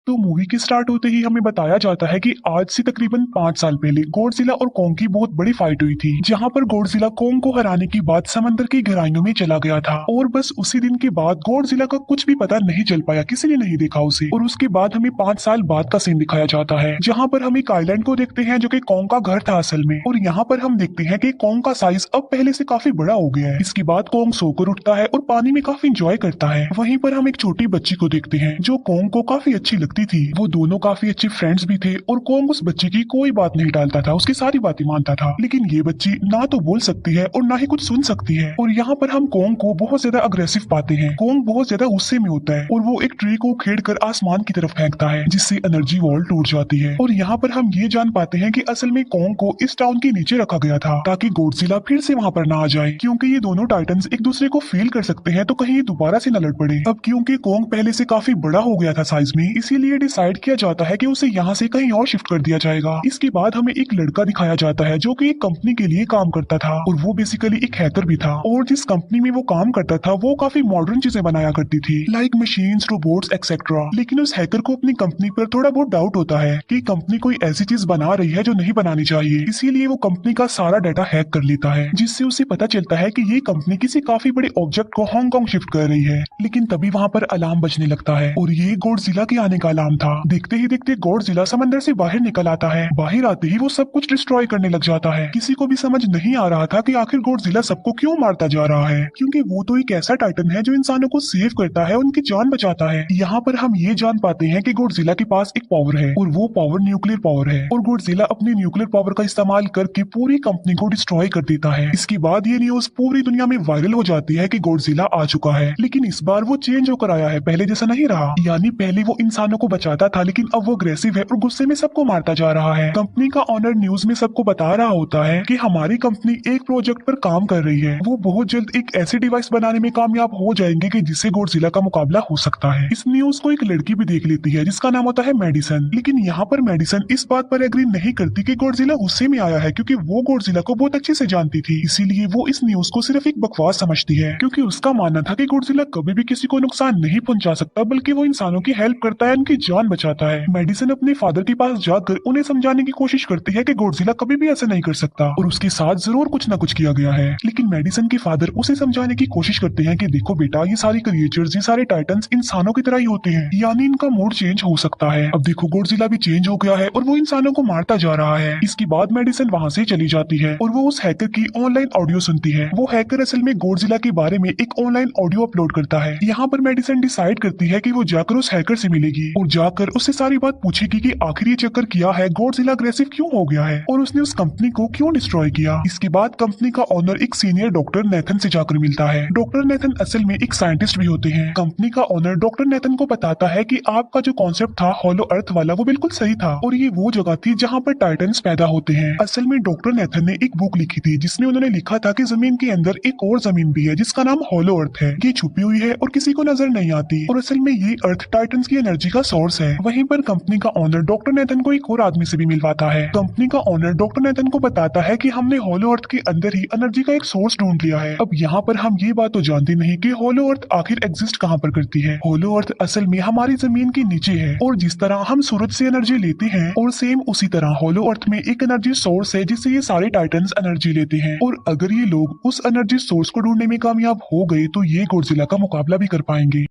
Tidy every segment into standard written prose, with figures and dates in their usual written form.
तो मूवी के स्टार्ट होते ही हमें बताया जाता है कि आज से तकरीबन 5 साल पहले गॉडजिला और कोंग की बहुत बड़ी फाइट हुई थी, जहां पर गॉडजिला कोंग को हराने के बाद समंदर की गहराइयों में चला गया था। और बस उसी दिन के बाद गॉडजिला का कुछ भी पता नहीं चल पाया, किसी ने नहीं देखा उसे। और उसके बाद हमें 5 साल बाद का सीन दिखाया जाता है, जहाँ पर हम एक आइलैंड को देखते हैं जो कि कोंग का घर था असल में। और यहाँ पर हम देखते हैं कि कोंग का साइज अब पहले से काफी बड़ा हो गया है। इसके बाद कोंग सोकर उठता है और पानी में काफी इंजॉय करता है। वहीं पर हम एक छोटी बच्ची को देखते हैं जो कोंग को काफी अच्छी लगती थी। वो दोनों काफी अच्छे फ्रेंड्स भी थे और कोंग उस बच्ची की कोई बात नहीं टालता था, उसकी सारी बातें मानता था। लेकिन ये बच्ची ना तो बोल सकती है और ना ही कुछ सुन सकती है। और यहाँ पर हम कोंग को बहुत ज्यादा अग्रेसिव पाते हैं। कोंग बहुत ज्यादा गुस्से में होता है और वो एक ट्री को खेड़ कर आसमान की तरफ फेंकता है, जिससे एनर्जी वॉल टूट जाती है। और यहाँ पर हम ये जान पाते हैं कि असल में कोंग को इस टाउन के नीचे रखा गया था ताकि गॉडजिला फिर से वहाँ पर ना आ जाए, क्योंकि ये दोनों टाइटन्स एक दूसरे को फील कर सकते हैं, तो कहीं ये दोबारा से न लड़ पड़े। अब क्योंकि कोंग पहले से काफी बड़ा हो गया था साइज में, इसीलिए डिसाइड किया जाता है कि उसे यहाँ से कहीं और शिफ्ट कर दिया जाएगा। इसके बाद हमें एक लड़का दिखाया जाता है जो कि एक कंपनी के लिए काम करता था और वो बेसिकली एक हैकर भी था। और जिस कंपनी में वो काम करता था वो काफी मॉडर्न चीजें बनाया करती थी, लाइक मशीन्स, रोबोट्स एक्सेट्रा। लेकिन उस हैकर को अपनी कंपनी पर थोड़ा बहुत डाउट होता है कि कंपनी कोई ऐसी चीज बना रही है जो नहीं बनानी चाहिए, इसीलिए वो कंपनी का सारा डाटा हैक कर लेता है, जिससे उसे पता चलता है कि ये कंपनी किसी काफी बड़े ऑब्जेक्ट को हांगकांग शिफ्ट कर रही है। लेकिन तभी वहाँ पर अलार्म बजने लगता है और ये गॉडजिला के आने का अलार्म था। देखते ही देखते गॉडजिला समंदर से बाहर निकल आता है। बाहर आते ही वो सब कुछ डिस्ट्रॉय करने लग जाता है। किसी को भी समझ नहीं आ रहा था कि आखिर गॉडजिला सबको क्यों मारता जा रहा है, क्योंकि वो तो एक ऐसा टाइटन है जो इंसानों को सेव करता है, उनकी जान बचाता है। यहाँ पर हम ये जान पाते हैं कि गॉडजिला के पास एक पावर है और वो पावर न्यूक्लियर पावर है। और गॉडजिला अपनी न्यूक्लियर पावर का इस्तेमाल करके पूरी कंपनी को डिस्ट्रॉय कर देता है। इसके बाद ये न्यूज पूरी दुनिया में वायरल हो जाती है कि गॉडजिला आ चुका है, लेकिन इस बार वो चेंज होकर आया है, पहले जैसा नहीं रहा। यानी पहले वो इंसानों को बचाता था, लेकिन अब वो अग्रेसिव है और गुस्से में सबको मारता जा रहा है। कंपनी का ऑनर न्यूज में सबको बता रहा होता है कि हमारी कंपनी एक प्रोजेक्ट पर काम कर रही है, वो बहुत जल्द एक ऐसी डिवाइस बनाने में कामयाब हो जाएंगे कि जिससे गॉडजिला का मुकाबला हो सकता है। इस न्यूज को एक लड़की भी देख लेती है जिसका नाम होता है मेडिसन। लेकिन यहाँ पर मेडिसन इस बात पर एग्री नहीं करती कि गॉडजिला गुस्से में आया है, क्योंकि वो गॉडजिला को बहुत अच्छे से जानती थी। इसीलिए वो इस न्यूज को सिर्फ एक बकवास समझती है, क्योंकि उसका मानना था कि गॉडजिला कभी भी किसी को नुकसान नहीं पहुंचा सकता, बल्कि वो इंसानों की हेल्प करता है, उनकी जान बचाता है। मेडिसन अपने फादर के पास जाकर उन्हें समझाने की कोशिश करती है कि गॉडजिला कभी भी ऐसा नहीं कर सकता और उसके साथ जरूर कुछ न कुछ किया गया है। लेकिन मेडिसन के फादर उसे समझाने की कोशिश करते हैं कि देखो बेटा, ये सारे क्रिएचर्स, ये सारे टाइटन्स इंसानों की तरह ही होते हैं, यानी इनका मूड चेंज हो सकता है। अब देखो गॉडजिला भी चेंज हो गया है और वो इंसानों को मारता जा रहा है। इसके बाद मेडिसन वहाँ से चली जाती है और वो उस हैकर की ऑनलाइन ऑडियो सुनती है। वो हैकर असल में गॉडजिला के बारे में एक ऑनलाइन ऑडियो अपलोड करता है। यहाँ पर मेडिसन डिसाइड करती है कि वो जाकर उस हैकर से मिलेगी और जाकर उससे सारी बात पूछेगी कि आखिर ये चक्कर किया है, गॉडजिला अग्रेसिव क्यों हो गया है और उसने उस कंपनी को क्यों डिस्ट्रॉय किया। इसके बाद कंपनी का ओनर एक सीनियर डॉक्टर नेथन से जाकर मिलता है। डॉक्टर नेथन असल में एक साइंटिस्ट भी होते हैं। कंपनी का ओनर डॉक्टर नेथन को बताता है कि आपका जो कॉन्सेप्ट था हॉलो अर्थ वाला, वो बिल्कुल सही था और ये वो जगह थी जहाँ पर टाइटन्स पैदा होते हैं। असल में डॉक्टर नेथन ने एक बुक लिखी थी जिसमें उन्होंने लिखा था कि जमीन के अंदर एक और जमीन भी है जिसका नाम हॉलो अर्थ है। ये छुपी हुई है और किसी को नजर नहीं आती और असल में ये अर्थ टाइटन्स की एनर्जी का सोर्स है। वहीं पर कंपनी का ओनर डॉक्टर नेथन को एक और आदमी से भी मिलवाता है। कंपनी का ओनर डॉक्टर नेथन को बताता है कि हमने हॉलो अर्थ के अंदर ही एनर्जी का एक सोर्स ढूंढ लिया है। अब यहाँ पर हम ये बात तो जानते नहीं कि हॉलो अर्थ आखिर एग्जिस्ट कहाँ पर करती है। हॉलो अर्थ असल में हमारी जमीन के नीचे है और जिस तरह हम सूरज से एनर्जी लेते हैं और सेम उसी तरह हॉलो अर्थ में एक एनर्जी सोर्स है जिससे ये सारे टाइटन्स एनर्जी लेते हैं। और अगर ये लोग उस एनर्जी सोर्स को ढूंढने में कामयाब हो गए तो ये गॉडजिला का मुकाबला भी कर पाएंगे।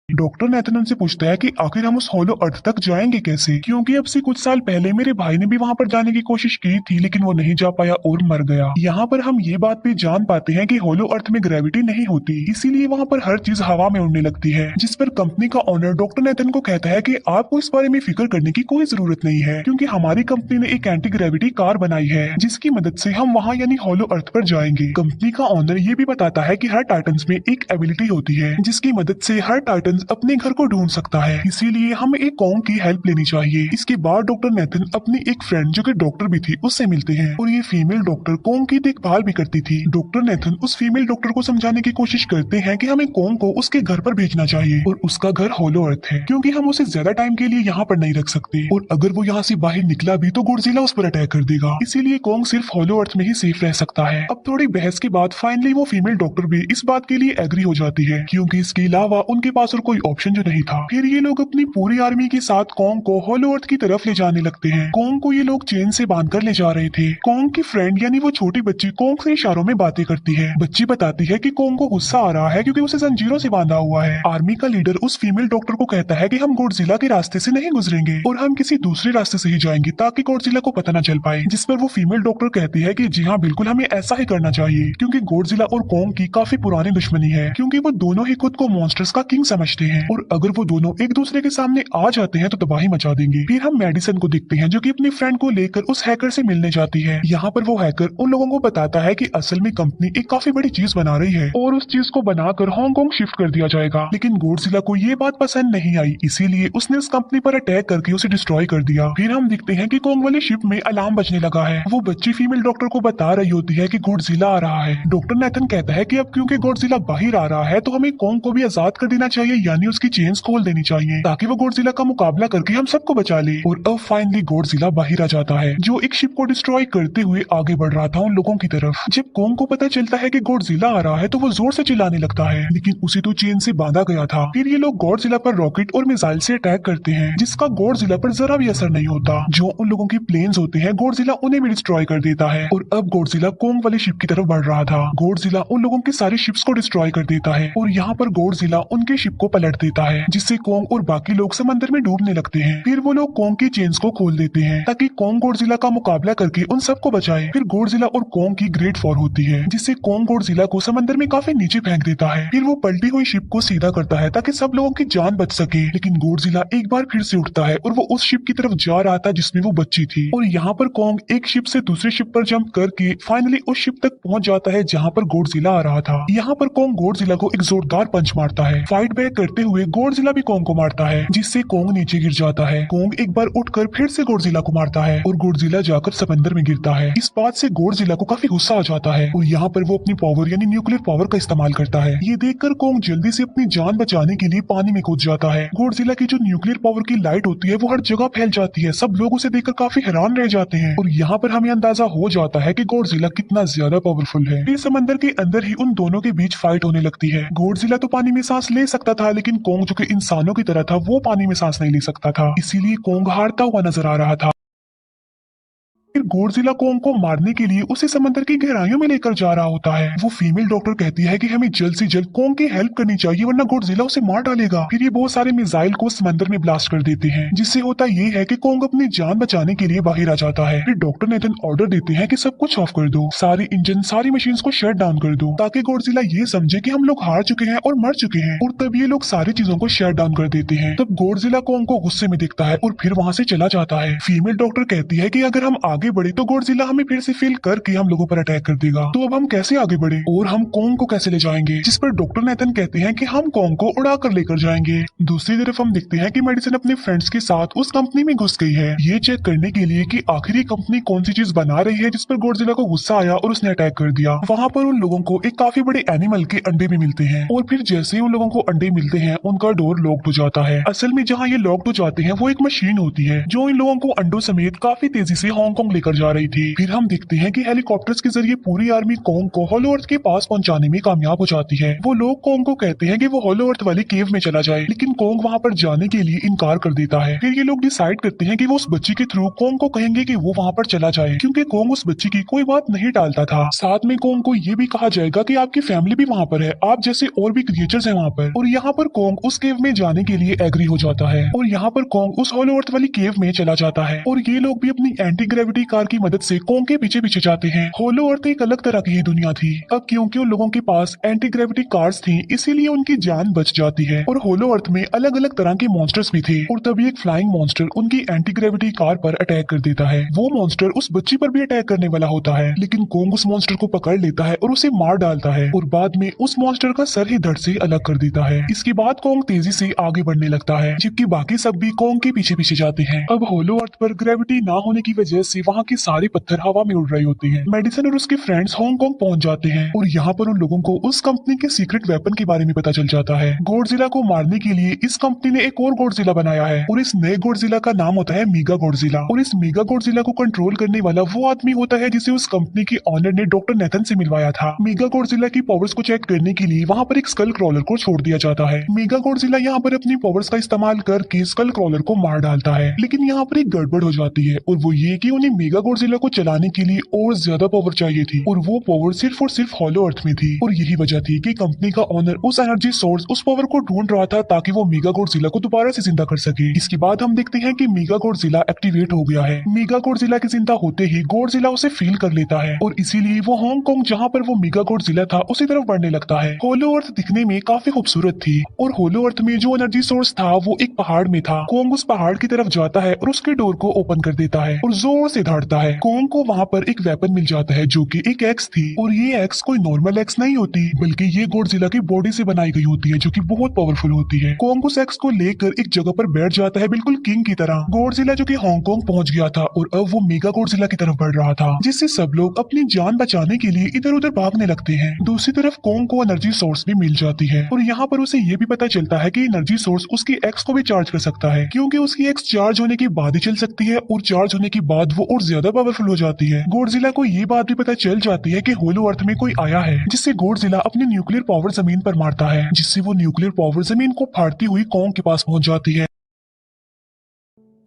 डॉक्टर नेथन उनसे पूछता है कि आखिर हम उस हॉलो अर्थ तक जाएंगे कैसे, क्योंकि अब से कुछ साल पहले मेरे भाई ने भी वहां पर जाने की कोशिश की थी लेकिन वो नहीं जा पाया और मर गया। यहाँ पर हम ये बात भी जान पाते हैं कि हॉलो अर्थ में ग्रेविटी नहीं होती, इसीलिए वहाँ पर हर चीज हवा में उड़ने लगती है। जिस पर कंपनी का ओनर डॉक्टर नेथन को कहता है कि आपको इस बारे में फिक्र करने की कोई जरूरत नहीं है, क्योंकि हमारी कंपनी ने एक एंटी ग्रेविटी कार बनाई है जिसकी मदद से हम वहाँ यानी हॉलो अर्थ पर जाएंगे। कंपनी का ओनर ये भी बताता है कि हर टाइटन्स में एक एबिलिटी होती है जिसकी मदद से हर टाइटन अपने घर को ढूंढ सकता है, इसीलिए हमें एक कोंग की हेल्प लेनी चाहिए। इसके बाद डॉक्टर नेथन अपनी एक फ्रेंड जो कि डॉक्टर भी थी उससे मिलते हैं और ये फीमेल डॉक्टर कोंग की देखभाल भी करती थी। डॉक्टर नेथन उस फीमेल डॉक्टर को समझाने की कोशिश करते हैं कि हमें कोंग को उसके घर पर भेजना चाहिए और उसका घर हॉलो अर्थ है, क्योंकि हम उसे ज्यादा टाइम के लिए यहाँ पर नहीं रख सकते और अगर वो यहाँ से बाहर निकला भी तो गॉडजिला उस पर अटैक कर देगा, इसीलिए कोंग सिर्फ हॉलो अर्थ में ही सेफ रह सकता है। अब थोड़ी बहस के बाद फाइनली वो फीमेल डॉक्टर भी इस बात के लिए एग्री हो जाती है, क्योंकि इसके अलावा उनके पास और कोई ऑप्शन जो नहीं था। फिर ये लोग अपनी पूरी आर्मी के साथ कॉन्ग को होलो अर्थ की तरफ ले जाने लगते हैं। कॉन्ग को ये लोग चेन से बांधकर ले जा रहे थे। कॉन्ग की फ्रेंड यानी वो छोटी बच्ची कॉन्ग से इशारों में बातें करती है। बच्ची बताती है कि कॉन्ग को गुस्सा आ रहा है क्योंकि उसे जंजीरों से बांधा हुआ है। आर्मी का लीडर उस फीमेल डॉक्टर को कहता है कि हम गॉडजिला के रास्ते से नहीं गुजरेंगे और हम किसी दूसरे रास्ते से ही जाएंगे ताकि गॉडजिला को पता न चल पाए। जिस पर वो फीमेल डॉक्टर कहती है कि जी हाँ बिल्कुल हमें ऐसा ही करना चाहिए क्योंकि गॉडजिला और कॉन्ग की काफी पुरानी दुश्मनी है, क्योंकि वो दोनों ही खुद को मॉन्स्टर्स का किंग समझते हैं और अगर वो दोनों एक दूसरे के सामने आ जाते हैं तो तबाही मचा देंगे। फिर हम मेडिसन को देखते हैं जो कि अपनी फ्रेंड को लेकर उस हैकर से मिलने जाती है। यहाँ पर वो हैकर उन लोगों को बताता है कि असल में कंपनी एक काफी बड़ी चीज बना रही है और उस चीज को बनाकर हांगकांग शिफ्ट कर दिया जाएगा। लेकिन गॉडजिला को ये बात पसंद नहीं आई, इसीलिए उसने उस कंपनी पर अटैक करके उसे डिस्ट्रॉय कर दिया। फिर हम देखते हैं कि कॉन्ग वाली शिप में अलार्म बजने लगा है। वो बच्ची फीमेल डॉक्टर को बता रही होती है कि गॉडजिला आ रहा है। डॉक्टर नेथन कहता है कि अब क्योंकि गॉडजिला बाहर आ रहा है तो हमें कॉन्ग को भी आजाद कर देना चाहिए, यानी उसकी चेन्स खोल देनी चाहिए ताकि वो गॉडजिला का मुकाबला करके हम सबको बचा ले। और अब फाइनली गॉडजिला बाहर आ जाता है जो एक शिप को डिस्ट्रॉय करते हुए आगे बढ़ रहा था उन लोगों की तरफ। जब कॉन्ग को पता चलता है कि गॉडजिला आ रहा है तो वो जोर से चिल्लाने लगता है, लेकिन उसे तो चेन से बांधा गया था। फिर ये लोग गॉडजिला पर रॉकेट और मिसाइल से अटैक करते हैं जिसका गॉडजिला पर जरा भी असर नहीं होता। जो उन लोगों की प्लेन्स होते हैं गॉडजिला उन्हें भी डिस्ट्रॉय कर देता है और अब गॉडजिला कॉन्ग वाली शिप की तरफ बढ़ रहा था। गॉडजिला उन लोगों की सारी शिप्स को डिस्ट्रॉय कर देता है और यहाँ पर गॉडजिला उनके शिप को पलट देता है जिससे कॉन्ग और बाकी लोग समंदर में डूबने लगते हैं। फिर वो लोग कॉन्ग की चेन्स को खोल देते हैं ताकि कॉन्ग गॉडजिला का मुकाबला करके उन सबको बचाए। फिर गॉडजिला और कॉन्ग की ग्रेट वॉर होती है जिससे कॉन्ग गॉडजिला को समंदर में काफी नीचे फेंक देता है। फिर वो पलटी हुई शिप को सीधा करता है ताकि सब लोगों की जान बच सके, लेकिन गॉडजिला एक बार फिर से उठता है और वो उस शिप की तरफ जा रहा था जिसमें वो बच्ची थी। और यहाँ पर कॉन्ग एक शिप से दूसरी शिप पर जंप करके फाइनली उस शिप तक पहुंच जाता है जहाँ पर गॉडजिला आ रहा था। यहाँ पर कॉन्ग गॉडजिला को एक जोरदार पंच मारता है। फाइट बैक करते हुए गॉडजिला भी कॉन्ग को मारता है जिससे कॉन्ग नीचे गिर जाता है। कॉन्ग एक बार उठकर फिर से गॉडजिला को मारता है और गॉडजिला जाकर समंदर में गिरता है। इस बात से गॉडजिला को काफी गुस्सा आ जाता है और यहाँ पर वो अपनी पावर यानी न्यूक्लियर पावर का इस्तेमाल करता है। ये देखकर कॉन्ग जल्दी से अपनी जान बचाने के लिए पानी में कूद जाता है। गॉडजिला की जो न्यूक्लियर पावर की लाइट होती है वो हर जगह फैल जाती है। सब लोग उसे देखकर काफी हैरान रह जाते हैं और यहाँ पर हमें अंदाजा हो जाता है कि गॉडजिला कितना ज्यादा पावरफुल है। फिर समंदर के अंदर ही उन दोनों के बीच फाइट होने लगती है। गॉडजिला तो पानी में सांस ले सकता था, लेकिन कॉन्ग जो कि इंसानों की तरह था वो पानी में सांस नहीं ले सकता था, इसीलिए कॉन्ग हारता हुआ नजर आ रहा था। फिर गॉडजिला कॉन्ग को मारने के लिए उसे समंदर की गहराइयों में लेकर जा रहा होता है। वो फीमेल डॉक्टर कहती है कि हमें जल्द से जल्द कॉन्ग की हेल्प करनी चाहिए वरना गॉडजिला उसे मार डालेगा। फिर ये बहुत सारे मिसाइल को समंदर में ब्लास्ट कर देते हैं जिससे होता ये है कि कॉन्ग अपनी जान बचाने के लिए बाहर आ जाता है। फिर डॉक्टर नेथन ऑर्डर देते हैं कि सब कुछ ऑफ कर दो, सारे इंजन सारी मशीन को शट डाउन कर दो ताकि गॉडजिला ये समझे कि हम लोग हार चुके हैं और मर चुके हैं। और तब ये लोग सारी चीजों को शट डाउन कर देते हैं। तब गॉडजिला कॉन्ग को गुस्से में देखता है और फिर वहाँ से चला जाता है। फीमेल डॉक्टर कहती है कि अगर हम आगे बढ़े तो गॉडजिला हमें फिर से फेल करके हम लोगों पर अटैक कर देगा, तो अब हम कैसे आगे बढ़े और हम कॉन्ग को कैसे ले जाएंगे। जिस पर डॉक्टर नेथन कहते हैं कि हम कॉन्ग को उड़ा कर लेकर जाएंगे। दूसरी तरफ हम देखते हैं कि मेडिसन अपने फ्रेंड्स के साथ उस कंपनी में घुस गई है ये चेक करने के लिए कि आखिर ये कंपनी कौन सी चीज बना रही है जिस पर गॉडजिला को गुस्सा आया और उसने अटैक कर दिया। वहाँ पर उन लोगों को एक काफी बड़े एनिमल के अंडे भी मिलते हैं और फिर जैसे ही उन लोगों को अंडे मिलते हैं उनका डोर लॉक्ड हो जाता है। असल में जहाँ ये लॉक्ड हो जाते हैं वो एक मशीन होती है जो इन लोगों को अंडों समेत काफी तेजी से हांगकांग लेकर जा रही थी। फिर हम देखते हैं कि हेलीकॉप्टर्स के जरिए पूरी आर्मी कॉन्ग को होलो अर्थ के पास पहुंचाने में कामयाब हो जाती है। वो लोग कॉन्ग को कहते हैं कि वो होलो अर्थ वाली केव में चला जाए, लेकिन कॉन्ग वहां पर जाने के लिए इनकार कर देता है। फिर ये लोग डिसाइड करते हैं कि वो उस बच्ची के थ्रू कॉन्ग को कहेंगे कि वो वहां पर चला जाए, क्योंकि कॉन्ग उस बच्ची की कोई बात नहीं टालता था। साथ में कॉन्ग को ये भी कहा जाएगा कि आपकी फैमिली भी वहां पर है, आप जैसे और भी क्रिएचर्स हैं वहां पर। और यहाँ पर कॉन्ग उस केव में जाने के लिए एग्री हो जाता है और यहाँ पर कॉन्ग उस होलो अर्थ वाली केव में चला जाता है और ये लोग भी अपनी एंटी ग्रेविटी कार की मदद से कॉन्ग के पीछे पीछे जाते हैं। होलो अर्थ एक अलग तरह की ही दुनिया थी। अब क्योंकि उन लोगों के पास एंटी ग्रेविटी कार्स थी इसीलिए उनकी जान बच जाती है। और होलो अर्थ में अलग अलग तरह के मॉन्स्टर्स भी थे और तभी एक फ्लाइंग मॉन्स्टर उनकी एंटी ग्रेविटी कार पर अटैक कर देता है। वो मॉन्स्टर उस बच्ची पर भी अटैक करने वाला होता है, लेकिन कॉन्ग उस मॉन्स्टर को पकड़ लेता है और उसे मार डालता है और बाद में उस मॉन्स्टर का सर ही धड़ से अलग कर देता है। इसके बाद कॉन्ग तेजी से आगे बढ़ने लगता है जबकि बाकी सब भी कॉन्ग के पीछे पीछे जाते हैं। अब होलो अर्थ पर ग्रेविटी ना होने की वजह से वहाँ के सारे पत्थर हवा में उड़ रहे होते हैं। मेडिसन और उसके फ्रेंड्स हांगकांग पहुंच जाते हैं और यहाँ पर उन लोगों को उस कंपनी के सीक्रेट वेपन के बारे में पता चल जाता है। गॉडजिला को मारने के लिए इस कंपनी ने एक और गॉडजिला बनाया है और इस नए गॉडजिला का नाम होता है मेगा गॉडजिला। और इस मेगा गॉडजिला को कंट्रोल करने वाला वो आदमी होता है जिसे उस कंपनी के ऑनर ने डॉक्टर नेथन से मिलवाया था। मेगा गॉडजिला की पावर्स को चेक करने के लिए वहाँ पर एक स्कल क्रॉलर को छोड़ दिया जाता है। मेगा गॉडजिला यहाँ पर अपनी पावर्स का इस्तेमाल करके स्कल क्रॉलर को मार डालता है, लेकिन यहाँ पर एक गड़बड़ हो जाती है और वो ये कि उन्हें मेगा गॉडजिला को चलाने के लिए और ज्यादा पावर चाहिए थी और वो पावर सिर्फ और सिर्फ हॉलो अर्थ में थी। और यही वजह थी कि कंपनी का ऑनर उस एनर्जी सोर्स उस पावर को ढूंढ रहा था ताकि वो मेगा गॉडजिला को दोबारा से जिंदा कर सके। इसके बाद हम देखते हैं कि मेगा गॉडजिला एक्टिवेट हो गया है। मेगा गॉडजिला के जिंदा होते ही गॉडजिला उसे फील कर लेता है और इसीलिए वो हांगकांग जहाँ पर वो मेगा गॉडजिला था उसी तरफ बढ़ने लगता है। होलो अर्थ दिखने में काफी खूबसूरत थी और होलो अर्थ में जो एनर्जी सोर्स था वो एक पहाड़ में था। कोंग उस पहाड़ की तरफ जाता है और उसके डोर को ओपन कर देता है और जोर से धाड़ता है। कोंग को वहाँ पर एक वेपन मिल जाता है जो कि एक एक्स थी और ये एक्स कोई नॉर्मल एक्स नहीं होती बल्कि ये गॉडजिला की बॉडी से बनाई गई होती है जो कि बहुत पावरफुल होती है। कोंग उस एक्स को लेकर एक जगह पर बैठ जाता है बिल्कुल किंग की तरह। गॉडजिला जो कि हांगकांग पहुंच गया था और अब वो मेगा गॉडजिला की तरफ बढ़ रहा था, जिससे सब लोग अपनी जान बचाने के लिए इधर उधर भागने लगते हैं। दूसरी तरफ कोंग को एनर्जी सोर्स भी मिल जाती है और यहाँ पर उसे ये भी पता चलता है कि एनर्जी सोर्स उसकी एक्स को भी चार्ज कर सकता है, क्योंकि उसकी एक्स चार्ज होने के बाद ही चल सकती है और चार्ज होने के बाद वो और ज्यादा पावरफुल हो जाती है। गॉडजिला को ये बात भी पता चल जाती है कि होलो अर्थ में कोई आया है, जिससे गॉडजिला अपनी न्यूक्लियर पावर जमीन पर मारता है, जिससे वो न्यूक्लियर पावर जमीन को फाड़ती हुई कोंग के पास पहुंच जाती है।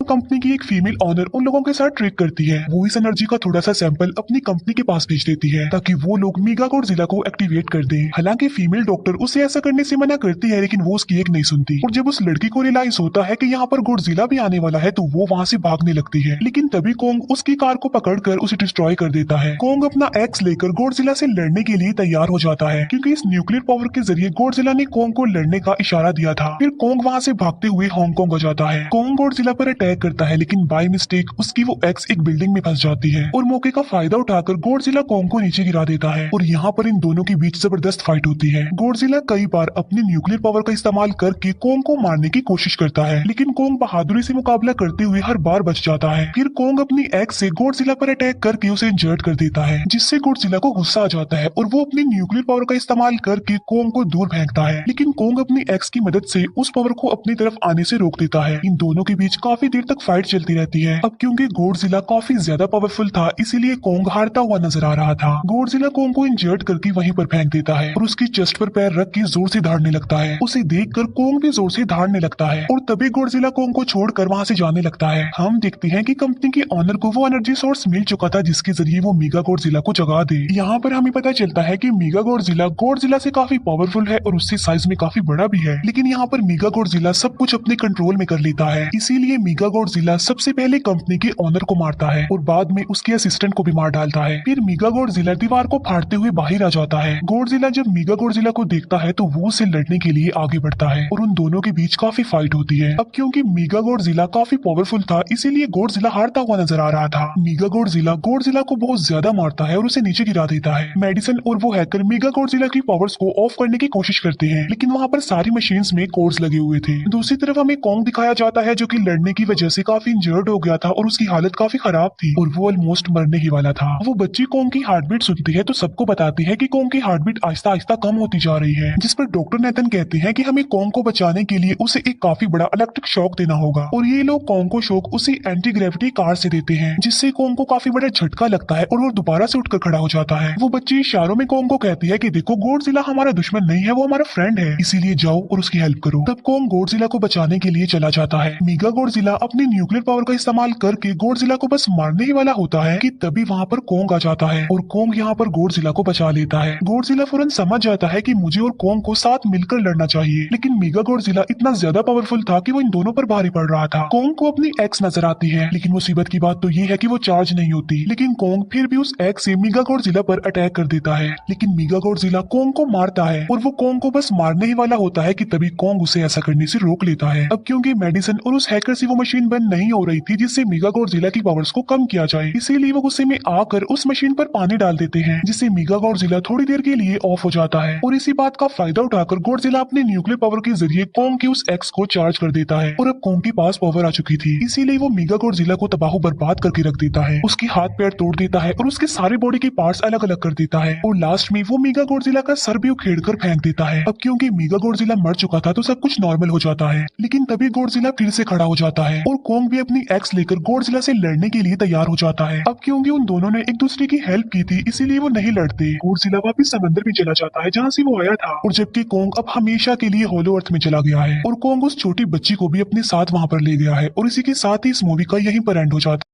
कंपनी की एक फीमेल ऑनर उन लोगों के साथ ट्रेक करती है। वो इस एनर्जी का थोड़ा सा सैंपल अपनी कंपनी के पास भेज देती है ताकि वो लोग मेगा गॉडजिला को एक्टिवेट कर दें। हालांकि फीमेल डॉक्टर उसे ऐसा करने से मना करती है, लेकिन वो उसकी एक नहीं सुनती और जब उस लड़की को रियलाइज होता है कि यहाँ पर गॉडजिला भी आने वाला है तो वो वहाँ से भागने लगती है, लेकिन तभी कोंग उसकी कार को पकड़कर उसे डिस्ट्रॉय कर देता है। कोंग अपना एक्स लेकर गॉडजिला से लड़ने के लिए तैयार हो जाता है, क्योंकि इस न्यूक्लियर पावर के जरिए गॉडजिला ने कोंग को लड़ने का इशारा दिया था। फिर कोंग वहाँ से भागते हुए हांगकांग हो जाता है। कोंग गॉडजिला पर अटैक करता है, लेकिन बाय मिस्टेक उसकी वो एक्स एक बिल्डिंग में फंस जाती है और मौके का फायदा उठाकर गॉडजिला कोंग को नीचे गिरा देता है और यहाँ पर इन दोनों के बीच जबरदस्त फाइट होती है। गॉडजिला कई बार अपनी न्यूक्लियर पावर का इस्तेमाल करके कोंग को मारने की कोशिश करता है, लेकिन कोंग बहादुरी से मुकाबला करते हुए हर बार बच जाता है। फिर कोंग अपनी एक्स से गॉडजिला पर अटैक करके उसे इंजर्ड कर देता है, जिससे गॉडजिला को गुस्सा आ जाता है और वो अपनी न्यूक्लियर पावर का इस्तेमाल करके कोंग को दूर फेंकता है, लेकिन कोंग अपनी एक्स की मदद से उस पावर को अपनी तरफ आने से रोक देता है। इन दोनों के बीच काफी देर तक फाइट चलती रहती है। अब क्योंकि गॉडजिला काफी ज्यादा पावरफुल था, इसीलिए कोंग हारता हुआ नजर आ रहा था। गॉडजिला कोंग को इंजर्ड करके वहीं पर फेंक देता है और उसकी चेस्ट पर पैर रख के जोर से धाड़ने लगता है। उसे देखकर कोंग भी जोर से धाड़ने लगता है और तभी गॉडजिला कोंग को छोड़कर वहां से जाने लगता है। हम देखते हैं कि कंपनी के ऑनर को वो एनर्जी सोर्स मिल चुका था जिसके जरिए वो मेगा गॉडजिला को जगा दे। यहाँ पर हमें पता चलता है कि मेगा गॉडजिला से काफी पावरफुल है और उससे साइज में काफी बड़ा भी है, लेकिन यहाँ पर मेगा गॉडजिला सब कुछ अपने कंट्रोल में कर लेता है। इसीलिए मेगा गॉडजिला सबसे पहले कंपनी के ऑनर को मारता है और बाद में उसके असिस्टेंट को भी मार डालता है। फिर मेगा गॉडजिला दीवार को फाड़ते हुए बाहर आ जाता है। गॉडजिला जब मेगा गॉडजिला को देखता है तो वो उसे लड़ने के लिए आगे बढ़ता है और उन दोनों के बीच काफी फाइट होती है। अब क्योंकि मेगा गॉडजिला काफी पावरफुल था, इसीलिए गॉडजिला हारता हुआ नजर आ रहा था। मेगा गॉडजिला को बहुत ज्यादा मारता है और उसे नीचे गिरा देता है। मेडिसन और वो हैकर मेगा गॉडजिला की पावर्स को ऑफ करने की कोशिश करते हैं, लेकिन वहाँ पर सारी मशीन्स में कोड्स लगे हुए थे। दूसरी तरफ हमें कोंग दिखाया जाता है जो कि लड़ने की वजह से काफी इंजर्ड हो गया था और उसकी हालत काफी खराब थी और वो ऑलमोस्ट मरने ही वाला था। वो बच्ची कोंग की हार्ट बीट सुनती है तो सबको बताती है कि कोंग की हार्ट बीट आहिस्ता आहिस्ता कम होती जा रही है, जिस पर डॉक्टर नेथन कहते हैं कि हमें कोंग को बचाने के लिए उसे एक काफी बड़ा इलेक्ट्रिक शॉक देना होगा और ये लोग कोंग को शॉक उसी एंटी ग्रेविटी कार से देते हैं, जिससे कोंग को काफी बड़ा झटका लगता है और वो दोबारा से उठकर खड़ा हो जाता है। वो बच्ची इशारों में कोंग को कहती है कि देखो गॉडजिला हमारा दुश्मन नहीं है, वो हमारा फ्रेंड है, इसीलिए जाओ और उसकी हेल्प करो। तब कोंग गॉडजिला को बचाने के लिए चला जाता है। मेगा गॉडजिला अपनी न्यूक्लियर पावर का इस्तेमाल करके गॉडजिला को बस मारने ही वाला होता है कि तभी वहाँ पर कोंग आ जाता है और कोंग यहाँ पर गॉडजिला को बचा लेता है। गॉडजिला फौरन समझ जाता है कि मुझे और कोंग को साथ मिलकर लड़ना चाहिए, लेकिन मेगा गॉडजिला इतना ज्यादा पावरफुल था कि वो इन दोनों पर भारी पड़ रहा था। कोंग को अपनी एक्स नजर आती है, लेकिन मुसीबत की बात तो ये है कि वो चार्ज नहीं होती, लेकिन कोंग फिर भी उस एक्स से मेगा गॉडजिला पर अटैक कर देता है, लेकिन मेगा गॉडजिला कोंग को मारता है और वो कोंग को बस मारने ही वाला होता है कि तभी कोंग उसे ऐसा करने से रोक लेता है। अब क्योंकि मेडिसन और उस हैकर से वो मशीन मशीन बंद नहीं हो रही थी जिससे मेगा गॉडजिला की पावर्स को कम किया जाए, इसीलिए वो गुस्से में आकर उस मशीन पर पानी डाल देते हैं, जिससे मेगा गॉडजिला थोड़ी देर के लिए ऑफ हो जाता है। और इसी बात का फायदा उठाकर गॉडजिला अपने न्यूक्लियर पावर के जरिए कोंग के उस एक्स को चार्ज कर देता है। और अब कोंग के पास पावर आ चुकी थी, इसीलिए वो मेगा गॉडजिला को तबाह बर्बाद करके रख देता है, उसके हाथ पैर तोड़ देता है और उसके सारे बॉडी के पार्ट्स अलग अलग कर देता है। और लास्ट में वो मेगा गॉडजिला का सर भी उखेड़ कर फेंक देता है। अब क्योंकि मेगा गॉडजिला मर चुका था तो सब कुछ नॉर्मल हो जाता है, लेकिन तभी गॉडजिला फिर से खड़ा हो जाता है और कोंग भी अपनी एक्स लेकर गॉडजिला से लड़ने के लिए तैयार हो जाता है। अब क्योंकि उन दोनों ने एक दूसरे की हेल्प की थी, इसीलिए वो नहीं लड़ते। गॉडजिला वापस समंदर में चला जाता है जहाँ से वो आया था, और जबकि कोंग अब हमेशा के लिए होलो अर्थ में चला गया है और कोंग उस छोटी बच्ची को भी अपने साथ वहाँ पर ले गया है। और इसी के साथ ही इस मूवी का यहीं पर एंड हो जाता है।